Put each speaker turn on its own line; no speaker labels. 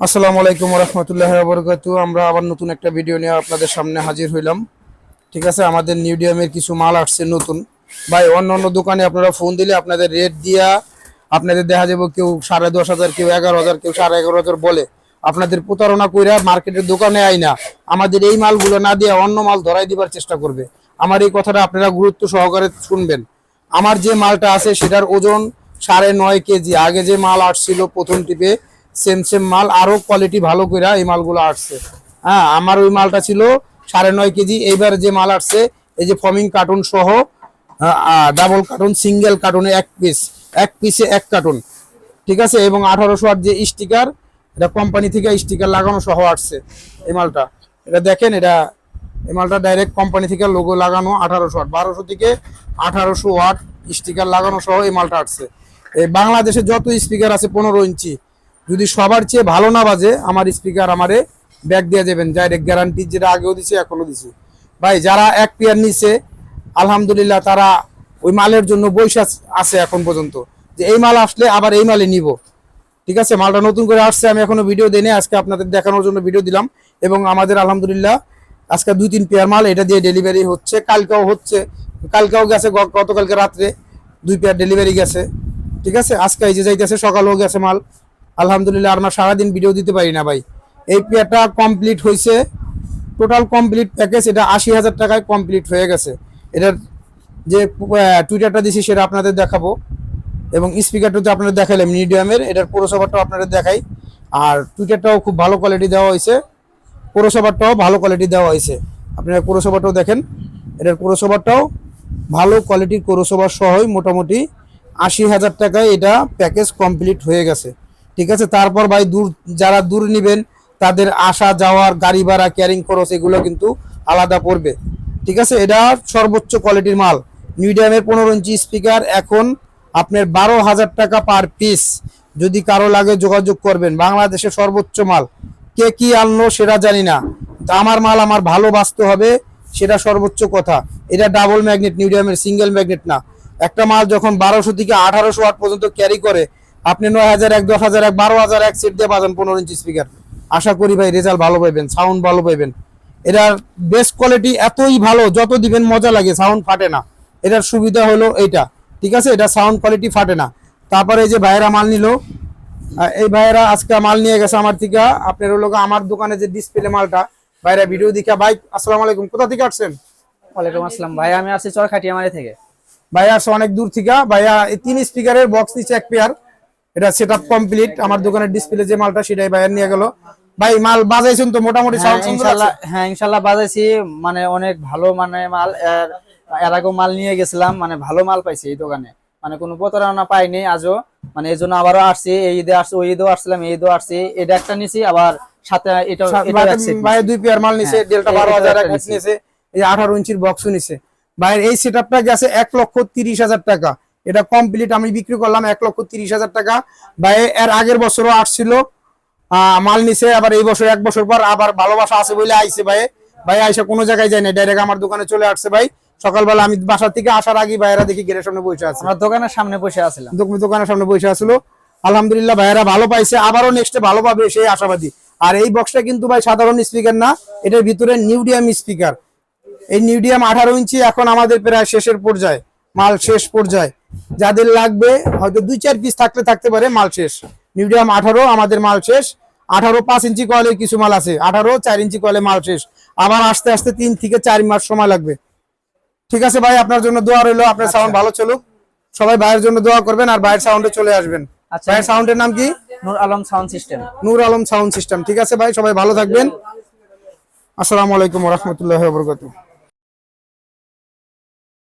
আসসালামু আলাইকুম ওয়া রাহমাতুল্লাহি ওয়া বারাকাতুহু। আমরা আবার নতুন একটা ভিডিও নিয়ে আপনাদের সামনে হাজির হইলাম। ঠিক আছে, আমাদের নিউডিয়ামের কিছু মাল আসছে নতুন। ভাই অন্য দোকানে আপনারা ফোন দিলে আপনাদের রেট দিয়া আপনাদের দেখা যাবে কেউ 10,500, কেউ 11,000, কেউ 11,500 বলে আপনাদের প্রতারণা কইরা মার্কেটের দোকানে আইনা আমাদের এই মালগুলো না দিয়ে অন্য মাল ধরাই দিবার চেষ্টা করবে। আমার এই কথাটা আপনারা গুরুত্ব সহকারে শুনবেন। আমার যে মালটা আছে সেটার ওজন 9.5 কেজি। আগে যে মাল আসছিল প্রথম টিপে সেম মাল, আরো কোয়ালিটি ভালো কইরা এই মালগুলো আসছে। হ্যাঁ, আমার ওই মালটা ছিল 9.5 কেজি। এইবার যে মাল আসছে এই যে ফমিং কার্টুন সহ ডাবল কার্টুন, সিঙ্গেল কার্টুনে এক পিসে এক কার্টুন। ঠিক আছে, এবং 1800 যে স্টিকার, এটা কোম্পানি থেকে স্টিকার লাগানো সহ আসছে এই মালটা। এটা দেখেন, এই মালটা ডাইরেক্ট কোম্পানি থেকে লোগো লাগানো 1800 1200 থেকে 1800 ওয়াট স্টিকার লাগানো সহ এই মালটা আসছে। এই বাংলাদেশে যত স্পিকার আছে 15 ইঞ্চি, যদি সবার চেয়ে ভালো না বাজে আমার স্পিকার আমারে ব্যাক দিয়ে যাবেন, ডাইরেক্ট গ্যারান্টি, যেটা আগেও দিছি এখনো দিছি। ভাই যারা এক পেয়ার নিছে আলহামদুলিল্লাহ তারা ওই মালের জন্য বৈশা আছে এখন পর্যন্ত, যে এই মাল আসলে আবার এই মালে নিব। ঠিক আছে, মালটা নতুন করে আসছে, আমি এখনো ভিডিও দেই নাই, আজকে আপনাদের দেখানোর জন্য ভিডিও দিলাম। এবং আমাদের আলহামদুলিল্লাহ আজকে 2-3 পেয়ার মাল এটা দিয়ে ডেলিভারি হচ্ছে, কালকেও গেছে, গতকালকে রাত্রে 2 পেয়ার ডেলিভারি গেছে। ঠিক আছে, আজকে এই যে যাইতেছে, সকালেও গেছে মাল আলহামদুলিল্লাহ। আর আমরা সারাদিন ভিডিও দিতে পারি না ভাই। এই পেয়ারটা কমপ্লিট হয়েছে, টোটাল কমপ্লিট প্যাকেজ এটা 80,000 টাকায় কমপ্লিট হয়ে গেছে। এটার যে টুইটারটা দিছি সেটা আপনাদের দেখাবো, এবং স্পিকারটা তো আপনাদের দেখাইলাম মিডিয়ামের, এটার পৌরসভাটাও আপনাদের দেখাই। আর টুইটারটাও খুব ভালো কোয়ালিটি দেওয়া হয়েছে, পৌরসভাটাও ভালো কোয়ালিটি দেওয়া হয়েছে। আপনারা পৌরসভাটাও দেখেন, এটার পৌরসভাটাও ভালো কোয়ালিটির পৌরসভা সহই মোটামুটি 80,000 টাকায় এটা প্যাকেজ কমপ্লিট হয়ে গেছে। ঠিক আছে, তারপর ভাই যারা দূর নেবেন তাদের আসা যাওয়ার গাড়ি ভাড়া, ক্যারিং খরচ এগুলো কিন্তু আলাদা পড়বে। ঠিক আছে, এটা সর্বোচ্চ কোয়ালিটির মাল। মিডিয়ামের 15 ইঞ্চি স্পিকার এখন আপনার 12,000 টাকা পার পিস। যদি কারো লাগে যোগাযোগ করবেন। বাংলাদেশের সর্বোচ্চ মাল, কে কি আনলো সেটা জানি না, আমার মাল আমার ভালো বাঁচতে হবে, সেটা সর্বোচ্চ কথা। এটা ডাবল ম্যাগনেট মিডিয়ামের, সিঙ্গেল ম্যাগনেট না। একটা মাল যখন 1200 থেকে 1800 ওয়াট পর্যন্ত ক্যারি করে, আপনি 9,000, 10,000, 12,000 এক সেট দিয়ে বাজান 15 ইঞ্চি স্পিকার। আশা করি ভাই রেজাল্ট ভালো পাইবেন, সাউন্ড ভালো পাইবেন। এটার বেস্ট কোয়ালিটি এতই ভালো, যত দিবেন মজা লাগে, সাউন্ড ফাটে না। এটার সুবিধা হলো এইটা। ঠিক আছে, এটা সাউন্ড কোয়ালিটি ফাটে না। তারপরে এই যে ভাইয়েরা মাল নিল, এই ভাইয়েরা আজকে মাল নিয়ে গেছে আমার থেকে। আপনার হলো আমার দোকানে যে ডিসপ্লে মালটা, ভাইরা ভিডিও দেখা। ভাই আসসালামু আলাইকুম, কোথা থেকে আসছেন?
ওয়ালাইকুম আসসালাম ভাই, আমি আসছি চরখাটিয়ামারি থেকে।
ভাইয়া আসছে অনেক দূর থেকে। ভাইয়া এই 3 স্পিকারের বক্স নিচ্ছে এক পেয়ার, এটা সেটআপ কমপ্লিট। আমার দোকানের ডিসপ্লে যে মালটা সেটাই ভাইয়া নিয়ে গেল। ভাই মাল বাজাইছেন তো মোটামুটি?
হ্যাঁ ইনশাআল্লাহ বাজাইছি, মানে অনেক ভালো মানে মাল। এর আগেও মাল নিয়ে গেছিলাম, মানে ভালো মাল পাইছি এই দোকানে, মানে কোনো প্রতারণা পাইনি আজও। মানে এই জন্য আবারও আসছি, এই ঈদে আসছি, ওই ঈদেও আসছিলাম, এই ঈদেও আসছি। এটা একটা নিছি, আবার সাথে এটা
ভাই 2 পেয়ার মাল নিছে, ডেল্টা 12,000 এক নিছে, এই 18 ইঞ্চির বক্সও নিছে। ভাই এই সেটআপটা গেছে 1,30,000 টাকা। এটা কমপ্লিট আমি বিক্রি করলাম 1,30,000 টাকা। ভাই এর আগের বছরও আসছিল, মাল নিছে, আবার এই বছর 1 বছর পর আবার ভালোবাসা আছে বলে আইছে। ভাই আইসা কোনো জায়গায় যায় না, ডাইরেক্ট আমার দোকানে চলে আসছে। ভাই সকালবেলা আমি বাসা থেকে আসার আগে ভাইয়েরা দেখি গেটের সামনে বসে আছে,
আমার দোকানের সামনে বসে আছিলাম,
দোকানের সামনে বসে আসছিল। আলহামদুলিল্লাহ ভাইয়েরা ভালো পাইছে, আবারও নেক্সটে ভালো পাবে সেই আশাবাদী। আর এই বক্সটা কিন্তু ভাই সাধারণ স্পিকার না, এটার ভিতরে নিউডিয়াম স্পিকার। এই নিউডিয়াম 18 ইঞ্চি এখন আমাদের প্রায় শেষের পর্যায়ে, মাল শেষ পর্যায়ে। যাদের লাগবে হয়তো 2-4 পিস থাকতে পারে, মাল শেষ। নিউডিয়াম 18 আমাদের মাল শেষ। 18 5 ইঞ্চি কয়েলের কিছু মাল আছে, 18 4 ইঞ্চি কয়েলে মাল শেষ। আবার আস্তে আস্তে 3 থেকে 4 মাস সময় লাগবে। ঠিক আছে ভাই, আপনার জন্য দোয়া রইলো, আপনার সাউন্ড ভালো চলুক। সবাই ভাইয়ের জন্য দোয়া করবেন, আর ভাইয়ের সাউন্ডে চলে আসবেন। ভাইয়ের সাউন্ডের নাম কি?
নূর আলম সাউন্ড সিস্টেম।
নূর আলম সাউন্ড সিস্টেম। ঠিক আছে ভাই, সবাই ভালো থাকবেন। আসসালামু আলাইকুম ওয়া রাহমাতুল্লাহি ওয়া বারাকাতুহু।